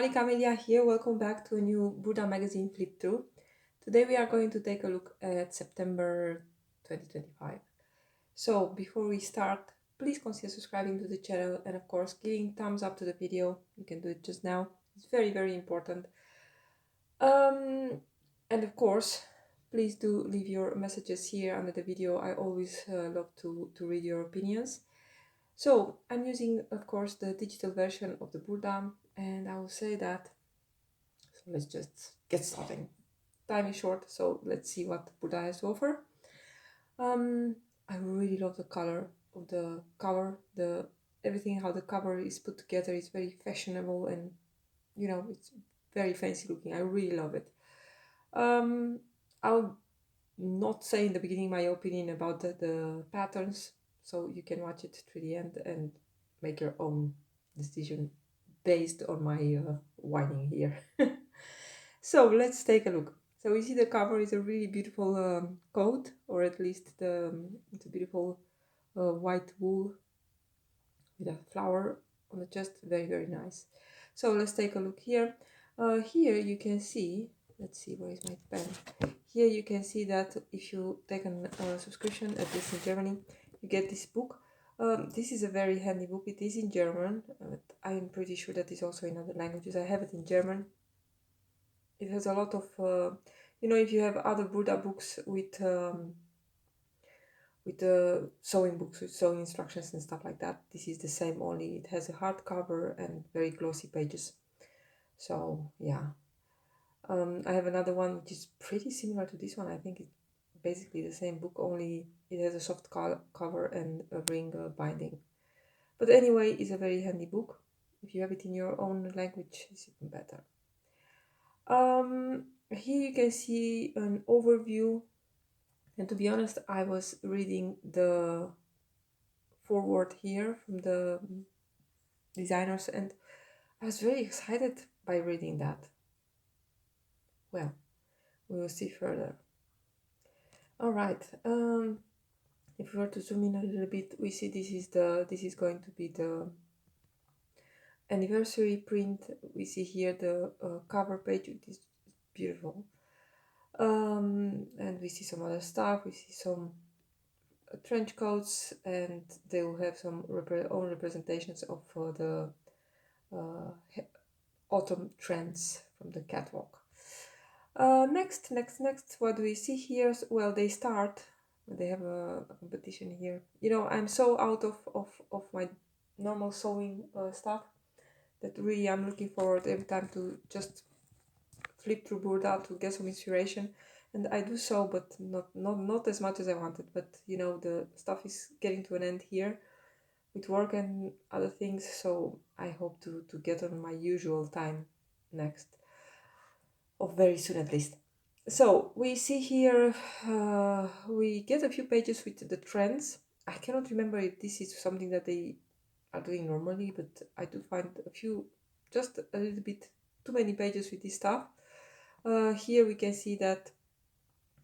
Camelia here, welcome back to a new Burda magazine flip through. Today we are going to take a look at September 2025. So before we start, please consider subscribing to the channel and of course giving thumbs up to the video. You can do it just now, it's very important. And of course, please do leave your messages here under the video. I always love to read your opinions. So I'm using, of course, the digital version of the Burda, and I will say that. So let's just get starting. Time is short, so let's see what Burda has to offer. I really love the color of the cover. The everything how the cover is put together is very fashionable and it's very fancy looking. I really love it. I'll not say in the beginning my opinion about the patterns, so you can watch it to the end and make your own decision based on my whining here. So let's take a look. So we see the cover is a really beautiful coat, or at least it's a beautiful white wool with a flower on the chest. Very nice. So let's take a look here. Here you can see, let's see, where is my pen? Here you can see that if you take a subscription, at least in Germany, you get this book. This is a very handy book. It is in German, but I'm pretty sure that it's also in other languages. I have it in German. It has a lot of, if you have other Buddha books with sewing books with sewing instructions and stuff like that, this is the same, only it has a hardcover and very glossy pages. So yeah, I have another one which is pretty similar to this one. I think it's basically the same book, only it has a soft cover and a ring binding. But anyway, it's a very handy book. If you have it in your own language, it's even better. Here you can see an overview, and to be honest, I was reading the forward here from the designers and I was very excited by reading that. Well, we will see further. All right, if we were to zoom in a little bit, we see this is going to be the anniversary print. We see here the cover page, which is beautiful. And we see some other stuff. We see some trench coats, and they will have some own representations of the autumn trends from the catwalk. Next, what do we see here? Well, they have a competition here. I'm so out of my normal sewing stuff that really I'm looking forward every time to just flip through Burda to get some inspiration. And I do so, but not as much as I wanted. But the stuff is getting to an end here with work and other things, so I hope to get on my usual time next, or very soon at least. So we see here, we get a few pages with the trends. I cannot remember if this is something that they are doing normally, but I do find a few, just a little bit too many pages with this stuff. Here we can see that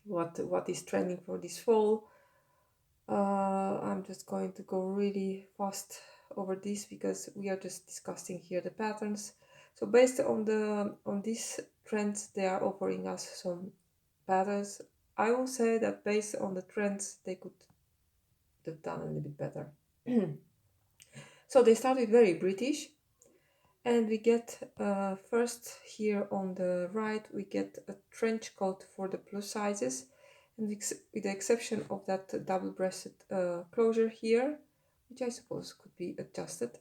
what is trending for this fall. I'm just going to go really fast over this because we are just discussing here the patterns. So based on these trends, they are offering us some patterns. I will say that based on the trends, they could have done a little bit better. So they started very British, and we get first here on the right, we get a trench coat for the plus sizes. And with the exception of that double-breasted closure here, which I suppose could be adjusted,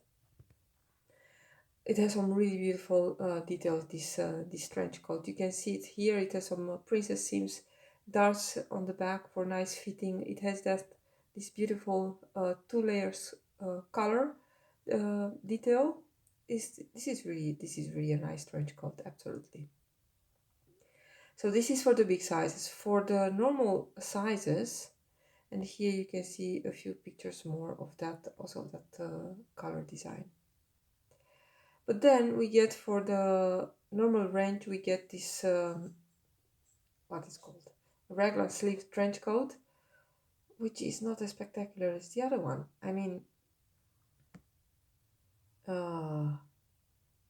it has some really beautiful details, this trench coat. You can see it here. It has some princess seams, darts on the back for nice fitting. It has this beautiful 2 layers color detail. This is really a nice trench coat, absolutely. So this is for the big sizes. For the normal sizes, and here you can see a few pictures more of that, also that color design. But then we get, for the normal range, we get this, what is called, a regular sleeve trench coat, which is not as spectacular as the other one. I mean,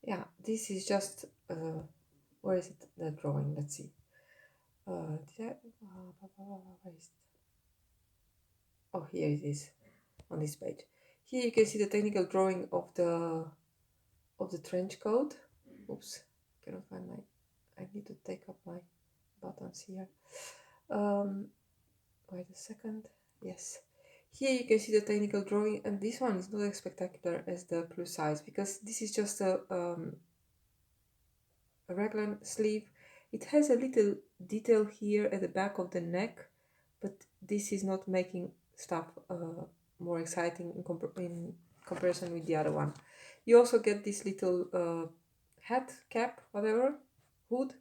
Yeah, this is just where is it, the drawing? Let's see. Did I, where is it? Oh, here it is on this page. Here you can see the technical drawing of the trench coat. Oops, cannot find my. I need to take up my buttons here. Wait a second. Yes. Here you can see the technical drawing, and this one is not as spectacular as the plus size because this is just a regular sleeve. It has a little detail here at the back of the neck, but this is not making stuff more exciting in comparison with the other one. You also get this little hat, cap, whatever, hood.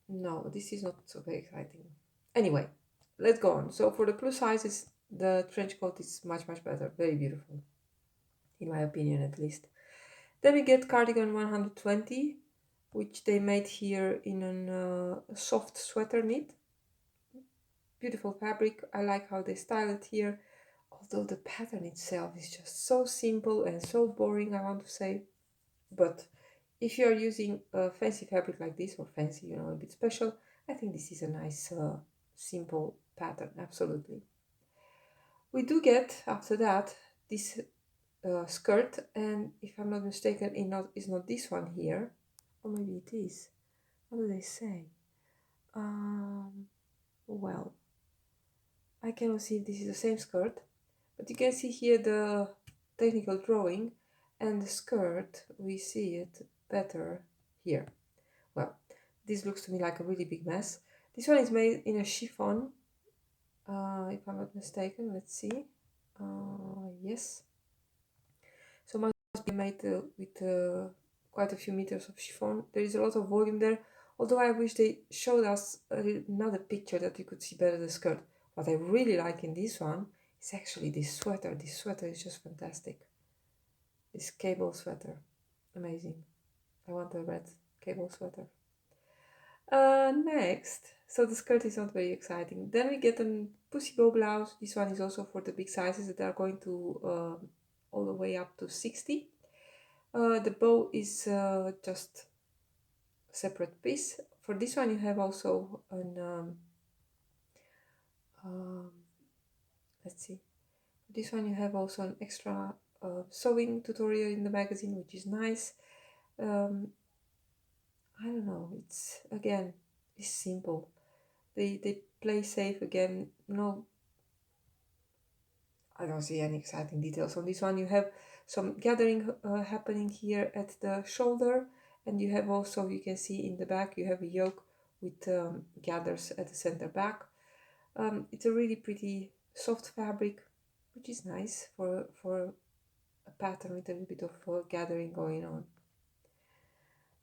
No, this is not so very exciting. Anyway, let's go on. So for the plus sizes, the trench coat is much, much better. Very beautiful, in my opinion at least. Then we get cardigan 120, which they made here in a soft sweater knit. Beautiful fabric. I like how they style it here, although the pattern itself is just so simple and so boring, I want to say. But if you are using a fancy fabric like this, or fancy, you know, a bit special, I think this is a nice simple pattern. Absolutely. We do get after that this skirt, and if I'm not mistaken, it's not this one here, or maybe it is. What do they say? Well, I cannot see if this is the same skirt, but you can see here the technical drawing, and the skirt, we see it better here. Well, this looks to me like a really big mess. This one is made in a chiffon, if I'm not mistaken. Let's see. Yes. So must be made with quite a few meters of chiffon. There is a lot of volume there, although I wish they showed us another picture that you could see better the skirt. What I really like in this one is actually this sweater. This sweater is just fantastic. This cable sweater. Amazing. I want a red cable sweater. Next, so the skirt is not very exciting. Then we get a pussy bow blouse. This one is also for the big sizes that are going to all the way up to 60. The bow is just a separate piece. For this one you have also an, um, let's see, for this one you have also an extra sewing tutorial in the magazine, which is nice. I don't know, it's, again, it's simple. They play safe again. No, I don't see any exciting details on this one. You have some gathering happening here at the shoulder, and you have also, you can see in the back, you have a yoke with gathers at the center back. It's a really pretty soft fabric, which is nice for a pattern with a little bit of gathering going on.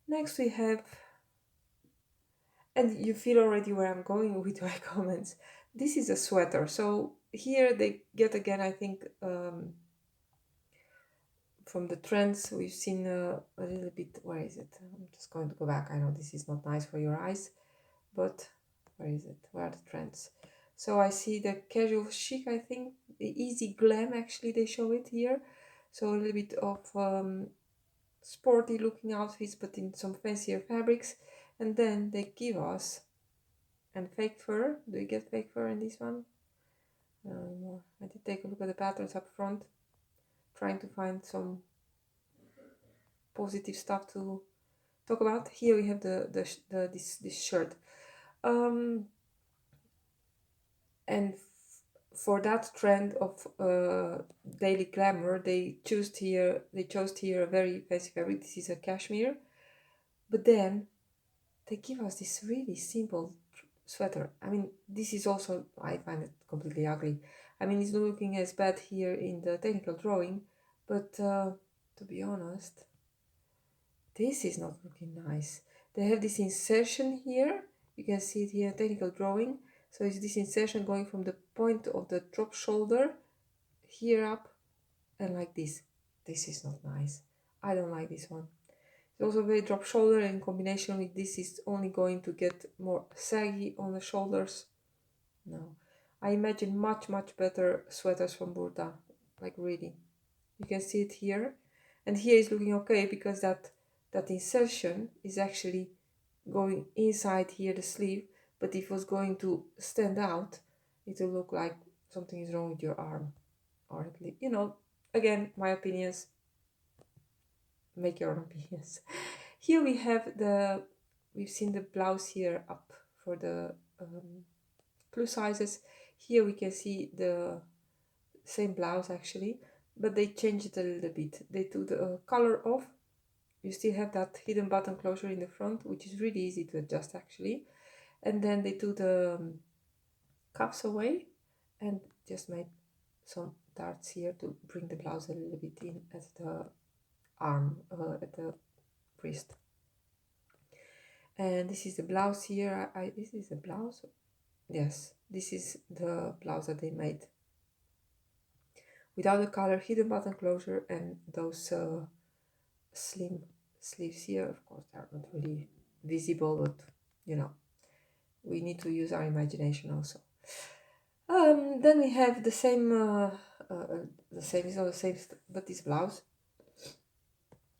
Next we have, and you feel already where I'm going with my comments. This is a sweater. So here they get again, I think, from the trends we've seen a little bit. Where is it? I'm just going to go back. I know this is not nice for your eyes, but where is it? Where are the trends? So I see the casual chic, I think, the easy glam, actually they show it here. So a little bit of sporty looking outfits, but in some fancier fabrics. And then they give us, and fake fur. Do you get fake fur in this one? No anymore. I did take a look at the patterns up front, trying to find some positive stuff to talk about. Here we have this shirt, and for that trend of daily glamour, they chose here a very fancy fabric. This is a cashmere, but then they give us this really simple sweater. I mean, this is also, I find it completely ugly. I mean, it's not looking as bad here in the technical drawing, but to be honest, this is not looking nice. They have this insertion here. You can see it here in technical drawing. So it's this insertion going from the point of the drop shoulder here up and like this. This is not nice. I don't like this one. It's also very drop shoulder, and in combination with this is only going to get more saggy on the shoulders. No. I imagine much, much better sweaters from Burda. Like really. You can see it here. And here is looking okay because that insertion is actually going inside here the sleeve, but if it was going to stand out, it will look like something is wrong with your arm, or at least, you know, again, my opinions, make your own opinions. Here we have we've seen the blouse here up for the plus sizes. Here we can see the same blouse actually, but they changed it a little bit. They took the color off. You still have that hidden button closure in the front, which is really easy to adjust actually. And then they took the cuffs away and just made some darts here to bring the blouse a little bit in at the arm, at the wrist. And this is the blouse here. This is the blouse. Yes, this is the blouse that they made without the color, hidden button closure, and those slim sleeves here. Of course, they are not really visible, but you know, we need to use our imagination also. Then we have the same, the same is not the same, but this blouse.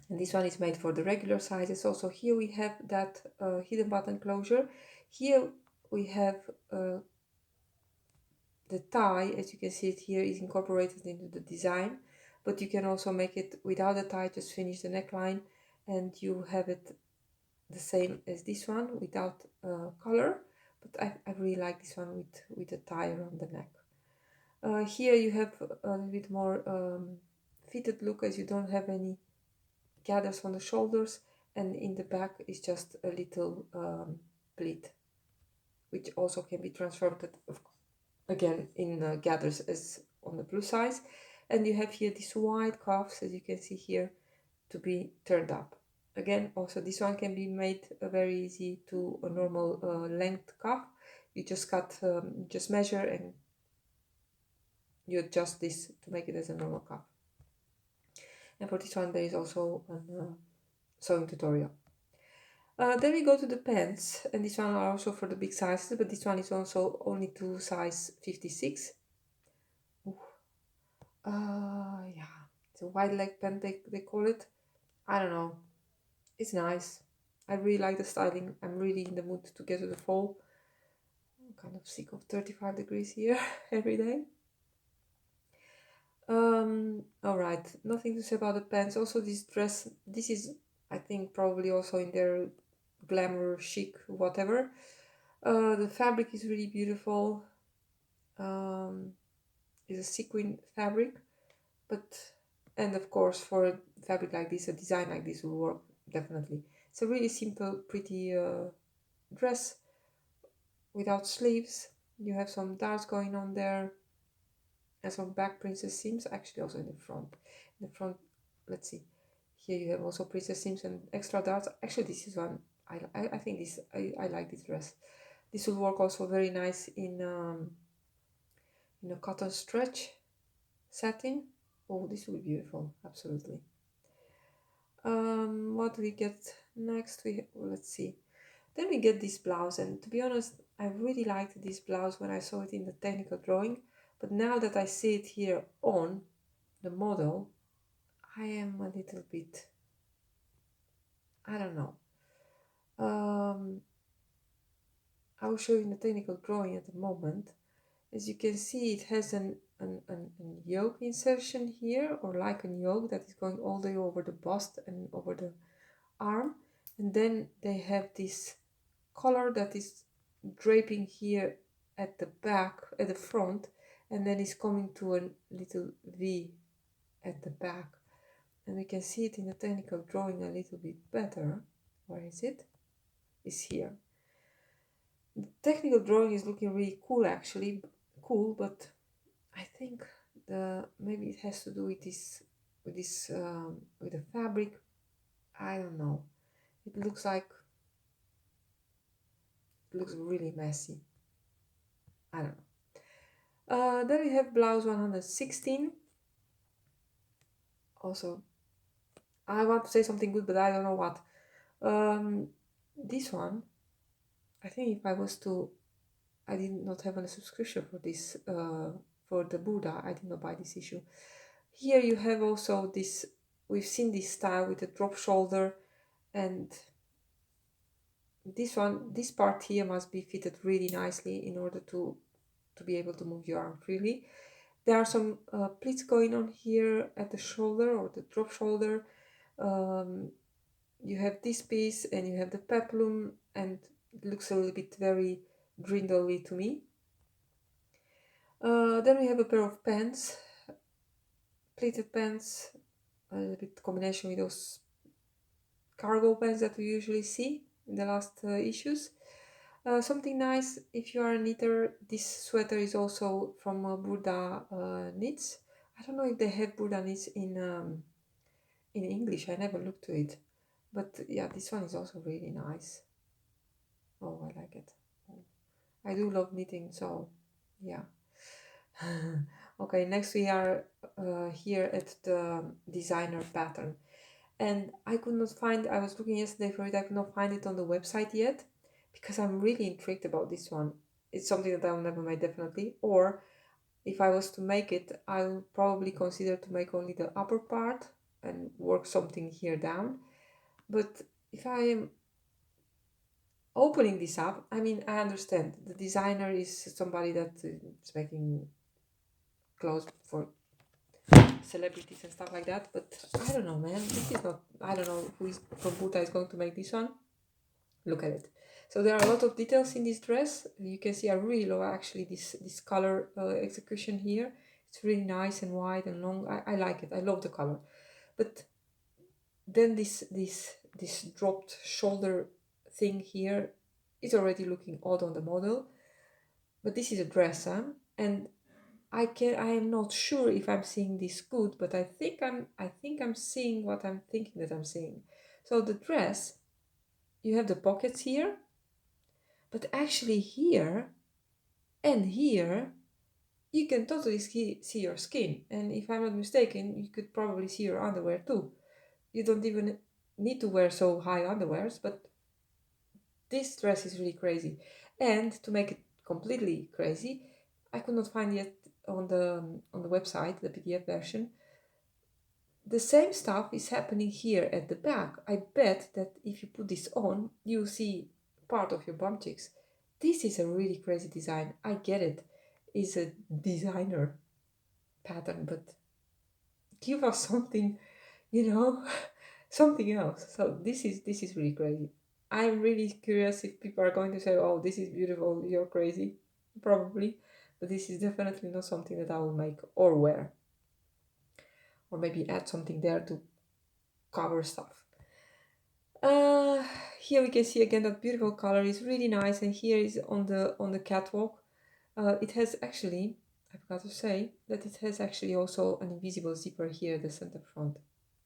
And this one is made for the regular sizes. Also here we have that hidden button closure. Here we have the tie, as you can see it here, is incorporated into the design, but you can also make it without the tie, just finish the neckline, and you have it the same as this one without color. But I really like this one with a tie around the neck. Here you have a little bit more fitted look, as you don't have any gathers on the shoulders, and in the back is just a little pleat, which also can be transformed again in gathers as on the plus size. And you have here these wide cuffs, as you can see here, to be turned up. Again, also this one can be made very easy to a normal length cuff. You just cut, just measure, and you adjust this to make it as a normal cuff. And for this one there is also a sewing tutorial. Then we go to the pants, and this one are also for the big sizes, but this one is also only to size 56. Yeah, it's a wide leg pant, they call it. I don't know, it's nice. I really like the styling. I'm really in the mood to get to the fall. I'm kind of sick of 35 degrees here every day. All right, nothing to say about the pants. Also this dress, this is, I think, probably also in their glamour, chic, whatever. The fabric is really beautiful. It's a sequin fabric, but, and of course for a fabric like this, a design like this will work definitely. It's a really simple, pretty dress without sleeves. You have some darts going on there, and some back princess seams, actually also in the front. In the front, let's see, here you have also princess seams and extra darts. Actually this is one, I think this, I like this dress. This will work also very nice in a cotton stretch satin. Oh, this will be beautiful, absolutely. What do we get next? Let's see. Then we get this blouse, and to be honest, I really liked this blouse when I saw it in the technical drawing, but now that I see it here on the model, I am a little bit, I don't know. I will show you in the technical drawing at the moment. As you can see, it has an yoke insertion here, or like a yoke that is going all the way over the bust and over the arm, and then they have this collar that is draping here at the back, at the front, and then is coming to a little V at the back, and we can see it in the technical drawing a little bit better. Where is it? It's here. The technical drawing is looking really cool, actually, cool, but I think maybe it has to do with this with the fabric. I don't know. It looks really messy. I don't know. Then we have blouse 116. Also, I want to say something good, but I don't know what. This one, I think if I was to, I did not have a subscription for this, for the Burda. I did not buy this issue. Here you have also this we've seen this style with the drop shoulder, and this part here must be fitted really nicely in order to be able to move your arm freely. There are some pleats going on here at the shoulder or the drop shoulder. Um, you have this piece and you have the peplum, and it looks a little bit very brindley to me. Then we have a pair of pants, pleated pants, a little bit combination with those cargo pants that we usually see in the last issues. Something nice, if you are a knitter, this sweater is also from Burda Knits. I don't know if they have Burda Knits in English, I never looked to it. But yeah, this one is also really nice. Oh, I like it. I do love knitting, so yeah. Okay, next we are here at the designer pattern. And I could not find, I was looking yesterday for it, I could not find it on the website yet because I'm really intrigued about this one. It's something that I'll never make, definitely. Or if I was to make it, I'll probably consider to make only the upper part and work something here down. But if I am opening this up, I mean, I understand the designer is somebody that is making clothes for celebrities and stuff like that, but I don't know, man. This is not, I don't know who is from Buta is going to make this one. Look at it. So there are a lot of details in this dress. You can see I really love actually this color execution here. It's really nice and wide and long. I like it. I love the color. But then this dropped shoulder thing here is already looking odd on the model. But this is a dress, huh? And I am not sure if I'm seeing this good, but I think I'm seeing what I'm thinking that I'm seeing. So the dress, you have the pockets here, but actually here and here you can totally see your skin. And if I'm not mistaken, you could probably see your underwear too. You don't even need to wear so high underwears, but this dress is really crazy. And to make it completely crazy, I could not find yet on the website the PDF version. The same stuff is happening here at the back. I bet that if you put this on, you see part of your bum cheeks. This is a really crazy design. I get it. It's a designer pattern, but give us something, you know, something else. So this is really crazy. I'm really curious if people are going to say, "Oh, this is beautiful. You're crazy," probably, but this is definitely not something that I will make or wear, or maybe add something there to cover stuff. Here we can see again that beautiful color is really nice, and here is on the catwalk. It has actually, I forgot to say that it has actually also an invisible zipper here at the center front.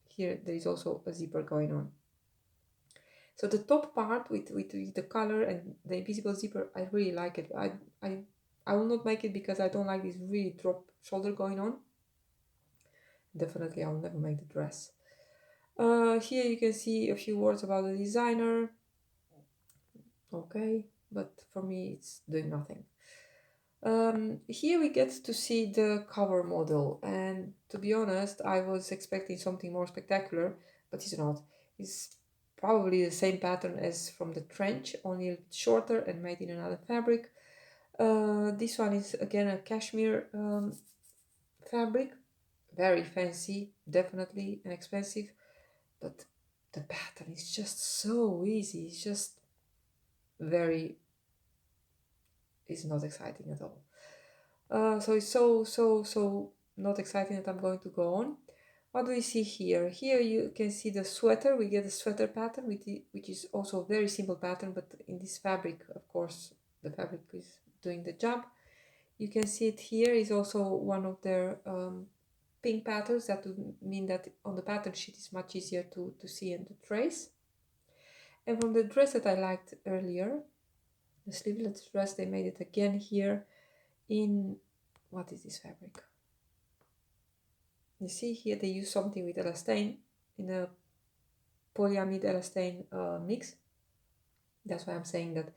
Here there is also a zipper going on. So the top part with the color and the invisible zipper, I really like it. I will not make it because I don't like this really drop shoulder going on. Definitely I will never make the dress. Here you can see a few words about the designer. Okay, but for me it's doing nothing. Here we get to see the cover model, and to be honest, I was expecting something more spectacular, but it's not. It's probably the same pattern as from the trench, only a bit shorter and made in another fabric. This one is again a cashmere fabric, very fancy, definitely, and expensive, but the pattern is just so easy. It's just very, it's not exciting at all. So it's so not exciting that I'm going to go on. What do we see here? Here you can see the sweater. We get a sweater pattern, which is also a very simple pattern, but in this fabric, of course, the fabric is doing the job. You can see it here is also one of their pink patterns. That would mean that on the pattern sheet is much easier to see and to trace. And from the dress that I liked earlier, the sleeveless dress, they made it again here in, what is this fabric? You see here they use something with elastane in a polyamide elastane mix. That's why I'm saying that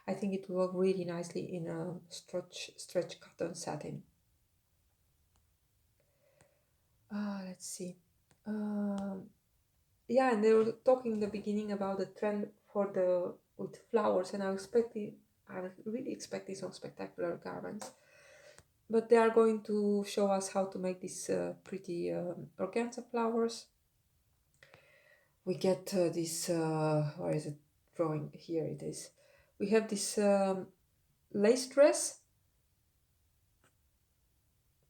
I think it will work really nicely in a stretch cotton satin. Let's see. Yeah, and they were talking in the beginning about the trend for the with flowers, and I was really expecting some spectacular garments. But they are going to show us how to make these pretty organza flowers. We get this, where is it? Drawing here it is. We have this lace dress.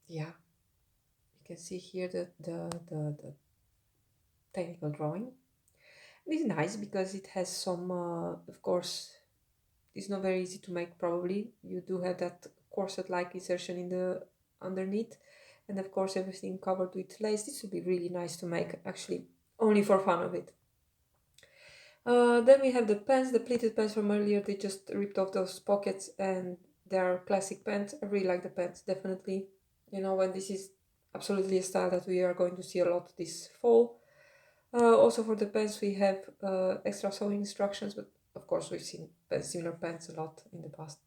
Yeah, you can see here the technical drawing. It's nice because it has some, of course, it's not very easy to make probably. You do have that corset-like insertion in the underneath, and of course everything covered with lace. This would be really nice to make actually, only for fun of it. Then we have the pants, the pleated pants from earlier. They just ripped off those pockets and they are classic pants. I really like the pants, definitely. You know, and this is absolutely a style that we are going to see a lot this fall. Also for the pants we have extra sewing instructions, but of course we've seen similar pants a lot in the past.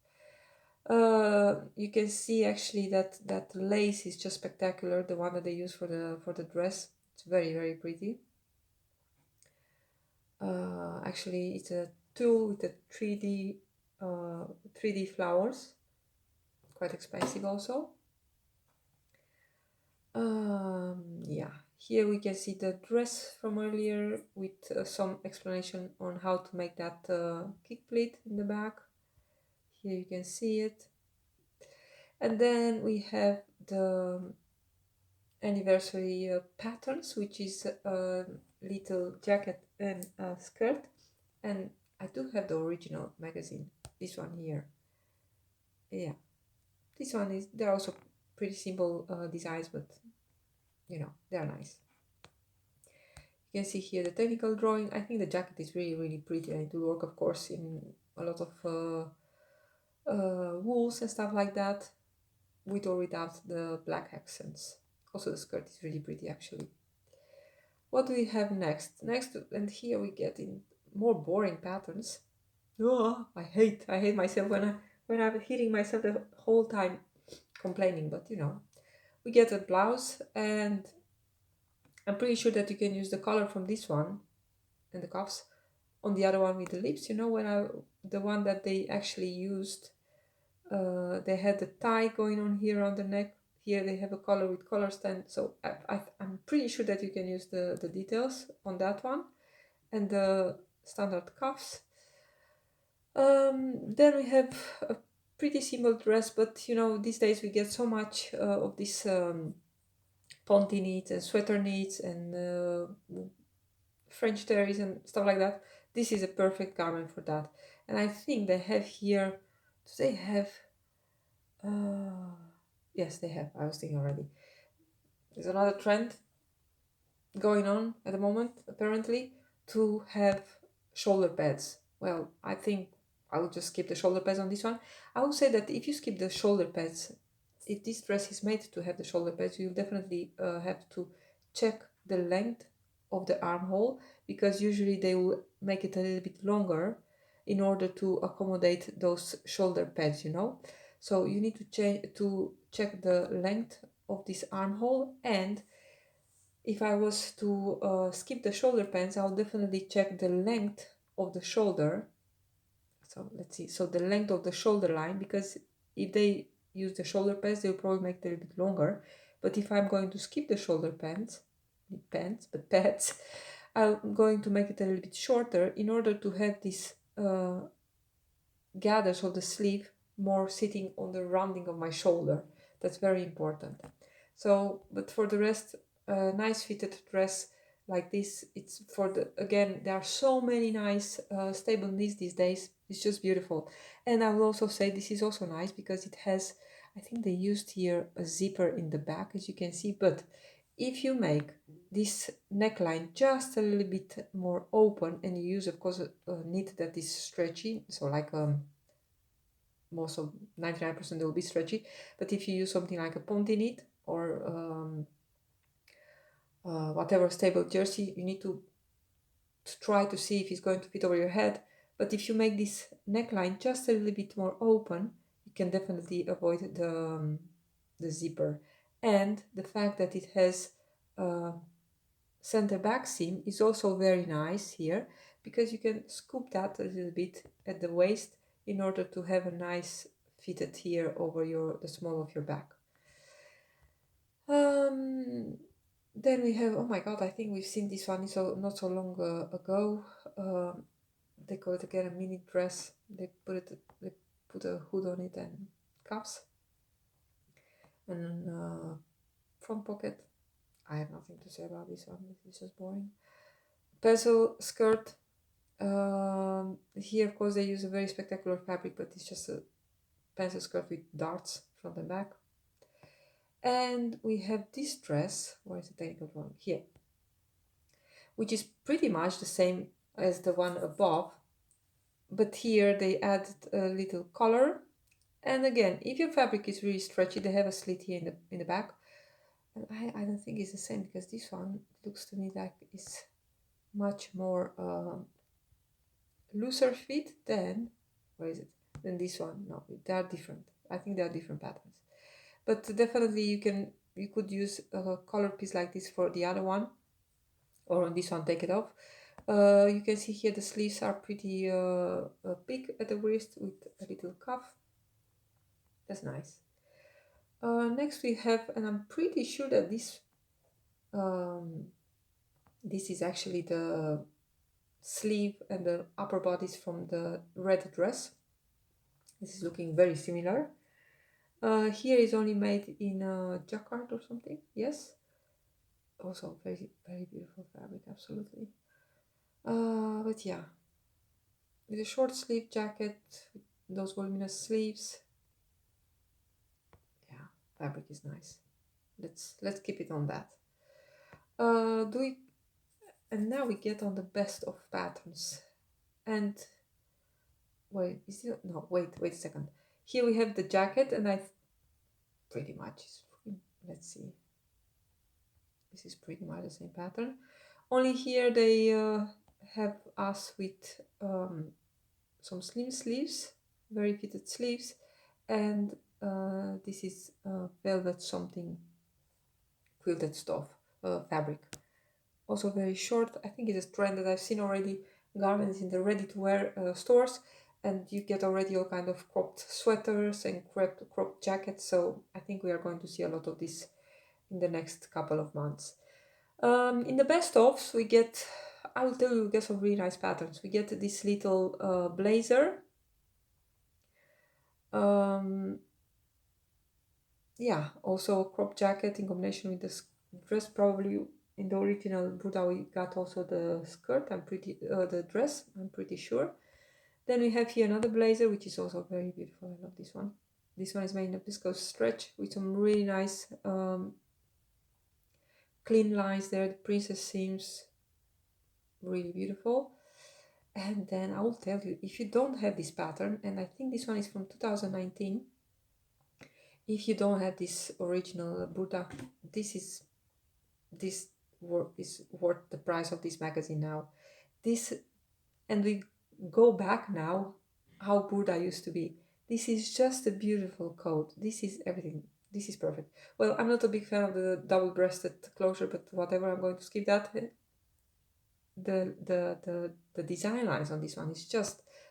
You can see actually that lace is just spectacular, the one that they use for the dress. It's very, very pretty. Actually, it's a tulle with a 3D flowers, quite expensive also. Yeah, here we can see the dress from earlier with some explanation on how to make that kick pleat in the back. Here you can see it. And then we have the anniversary patterns, which is a little jacket and a skirt. And I do have the original magazine, this one here. Yeah, this one is, they're also pretty simple designs, but you know, they're nice. You can see here the technical drawing. I think the jacket is really, really pretty, and it will work, of course, in a lot of wools and stuff like that, with or without the black accents. Also, the skirt is really pretty, actually. What do we have next? Next, and here we get in more boring patterns. Oh, I hate myself when I'm hitting myself the whole time complaining. But you know, we get a blouse, and I'm pretty sure that you can use the color from this one and the cuffs on the other one with the lips. You know, the one that they actually used, they had the tie going on here on the neck. Here they have a color with color stand. So I'm pretty sure that you can use the details on that one and the standard cuffs. Then we have a pretty simple dress, but you know, these days we get so much of this ponte knits and sweater knits and French terries and stuff like that. This is a perfect garment for that. And I think they have here, do they have, yes, they have, I was thinking already. There's another trend going on at the moment, apparently, to have shoulder pads. Well, I think I will just skip the shoulder pads on this one. I would say that if you skip the shoulder pads, if this dress is made to have the shoulder pads, you'll definitely have to check the length of the armhole, because usually they will make it a little bit longer in order to accommodate those shoulder pads, you know. So you need to check the length of this armhole, and if I was to skip the shoulder pads, I'll definitely check the length of the shoulder. So let's see. So the length of the shoulder line, because if they use the shoulder pads, they'll probably make it a little bit longer. But if I'm going to skip the shoulder pads, I'm going to make it a little bit shorter in order to have this gathers of the sleeve more sitting on the rounding of my shoulder. That's very important. So, but for the rest, a nice fitted dress like this, it's for the, again, there are so many nice stable knits these days. It's just beautiful. And I will also say this is also nice because it has, I think they used here a zipper in the back, as you can see. But if you make this neckline just a little bit more open, and you use, of course, a knit that is stretchy, so like most of 99% they will be stretchy. But if you use something like a ponte knit or whatever stable jersey, you need to try to see if it's going to fit over your head. But if you make this neckline just a little bit more open, you can definitely avoid the zipper. And the fact that it has center back seam is also very nice here, because you can scoop that a little bit at the waist in order to have a nice fitted here over the small of your back. Then we have, oh my god, I think we've seen this one not so long ago. They call it again a mini dress. They put a hood on it and cuffs and front pocket. I have nothing to say about this one. This is just boring. Pencil skirt. Here, of course, they use a very spectacular fabric, but it's just a pencil skirt with darts front and back. And we have this dress. Where is the technical one? Here, which is pretty much the same as the one above, but here they added a little color. And again, if your fabric is really stretchy, they have a slit here in the back. And I don't think it's the same, because this one looks to me like it's much more looser fit than, where is it, than this one. No, they are different. I think they are different patterns. But definitely you could use a color piece like this for the other one, or on this one, take it off. You can see here the sleeves are pretty big at the wrist with a little cuff. That's nice. Next we have, and I'm pretty sure that this is actually the sleeve and the upper bodies from the red dress. This is looking very similar. Here is only made in jacquard or something. Yes. Also very, very beautiful fabric, absolutely. But yeah, with a short sleeve jacket, with those voluminous sleeves. Yeah, fabric is nice. Let's keep it on that. And now we get on the best of patterns. And wait, wait a second. Here we have the jacket, and pretty much, let's see. This is pretty much the same pattern. Only here they have us with some slim sleeves, very fitted sleeves, and this is velvet something quilted stuff fabric. Also very short. I think it's a trend that I've seen already. Garments in the ready-to-wear stores, and you get already all kind of cropped sweaters and cropped jackets. So I think we are going to see a lot of this in the next couple of months. In the best ofs, we get, I will tell you, we get some really nice patterns. We get this little blazer. Yeah, also a crop jacket in combination with the dress. Probably in the original Burda we got also the skirt. The dress. I'm pretty sure. Then we have here another blazer, which is also very beautiful. I love this one. This one is made in a viscose stretch with some really nice clean lines there. The princess seams, really beautiful. And then I will tell you, if you don't have this pattern, and I think this one is from 2019, if you don't have this original Burda, this is worth the price of this magazine now. And we go back now how Burda used to be. This is just a beautiful coat. This is everything. This is perfect. Well, I'm not a big fan of the double-breasted closure, but whatever, I'm going to skip that. The design lines on this one is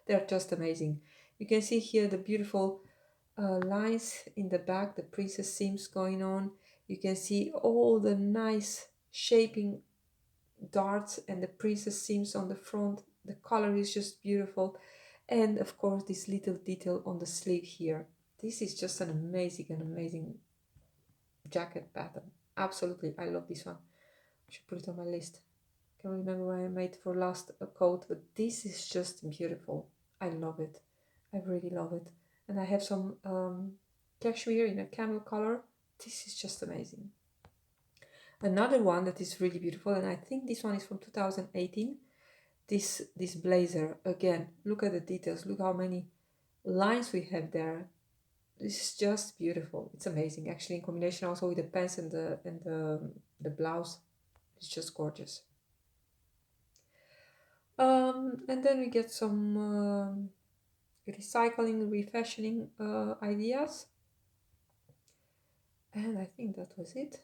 they're just amazing. You can see here the beautiful lines in the back, the princess seams going on. You can see all the nice shaping darts and the princess seams on the front. The color is just beautiful, and of course this little detail on the sleeve here. This is just an amazing jacket pattern. Absolutely, I love this one. I should put it on my list. Can't remember where I made for last a coat, but this is just beautiful. I love it. I really love it. And I have some cashmere in a camel color. This is just amazing. Another one that is really beautiful, and I think this one is from 2018. This blazer, again, look at the details. Look how many lines we have there. This is just beautiful. It's amazing, actually, in combination also with the pants and the blouse. It's just gorgeous. And then we get some recycling, refashioning ideas. And I think that was it.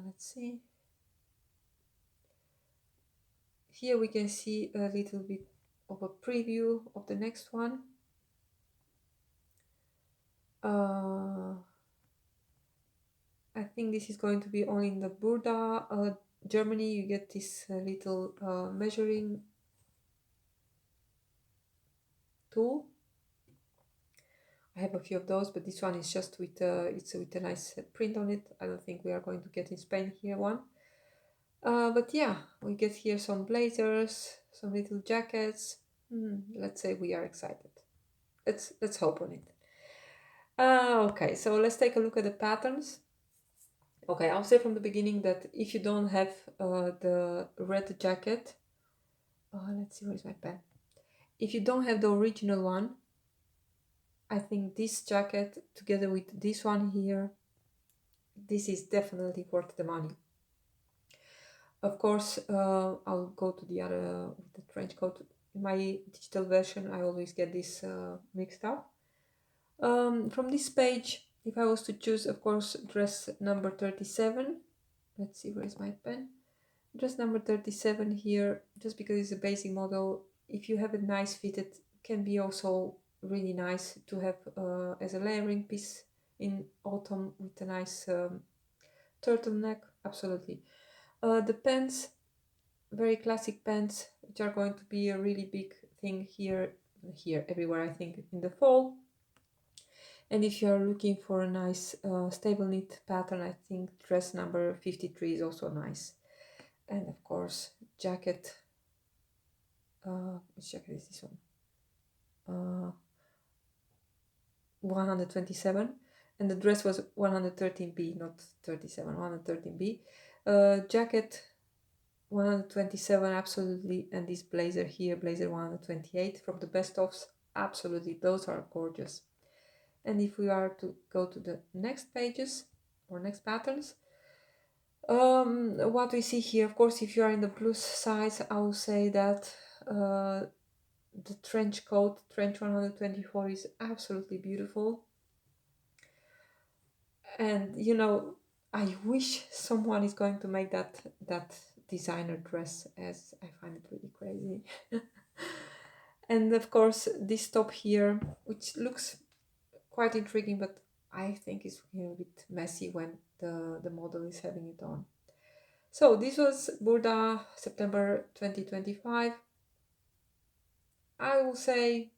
Let's see. Here we can see a little bit of a preview of the next one. I think this is going to be only in the Burda, Germany. You get this little measuring tool. I have a few of those, but this one is just with it's with a nice print on it. I don't think we are going to get in Spain here one. But yeah, we get here some blazers, some little jackets. Let's say we are excited. Let's hope on it. Okay, so let's take a look at the patterns. Okay, I'll say from the beginning that if you don't have the red jacket, let's see, where's my pen? If you don't have the original one, I think this jacket together with this one here, this is definitely worth the money. Of course, I'll go to the other, the trench coat. In my digital version, I always get this mixed up. From this page, if I was to choose, of course, dress number 37. Let's see, where is my pen? Dress number 37 here, just because it's a basic model. If you have a nice fitted, can be also really nice to have as a layering piece in autumn with a nice turtleneck. Absolutely. The pants, very classic pants, which are going to be a really big thing here, everywhere, I think, in the fall. And if you are looking for a nice stable knit pattern, I think dress number 53 is also nice. And of course, jacket. Which jacket is this one? 127, and the dress was 113B, not 37, 113B. Jacket 127, absolutely, and this blazer here, blazer 128 from the best ofs, absolutely, those are gorgeous. And if we are to go to the next pages or next patterns, what we see here, of course, if you are in the Blouses size, I will say that the trench coat, trench 124, is absolutely beautiful. And you know, I wish someone is going to make that designer dress, as I find it really crazy. And of course, this top here, which looks quite intriguing, but I think it's a bit messy when the model is having it on. So this was Burda September 2025. I will say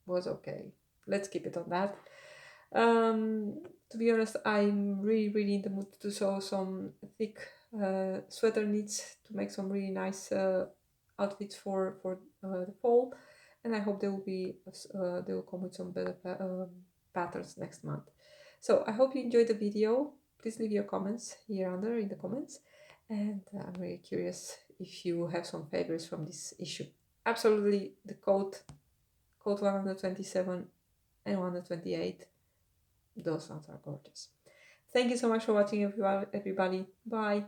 was okay. Let's keep it on that. To be honest, I'm really in the mood to sew some thick sweater knits to make some really nice outfits for the fall, and I hope they will come with some better patterns next month. So I hope you enjoyed the video. Please leave your comments here under in the comments, and I'm really curious if you have some favorites from this issue. Absolutely, the coat 127 and 128, those ones are gorgeous. Thank you so much for watching, everybody. Bye.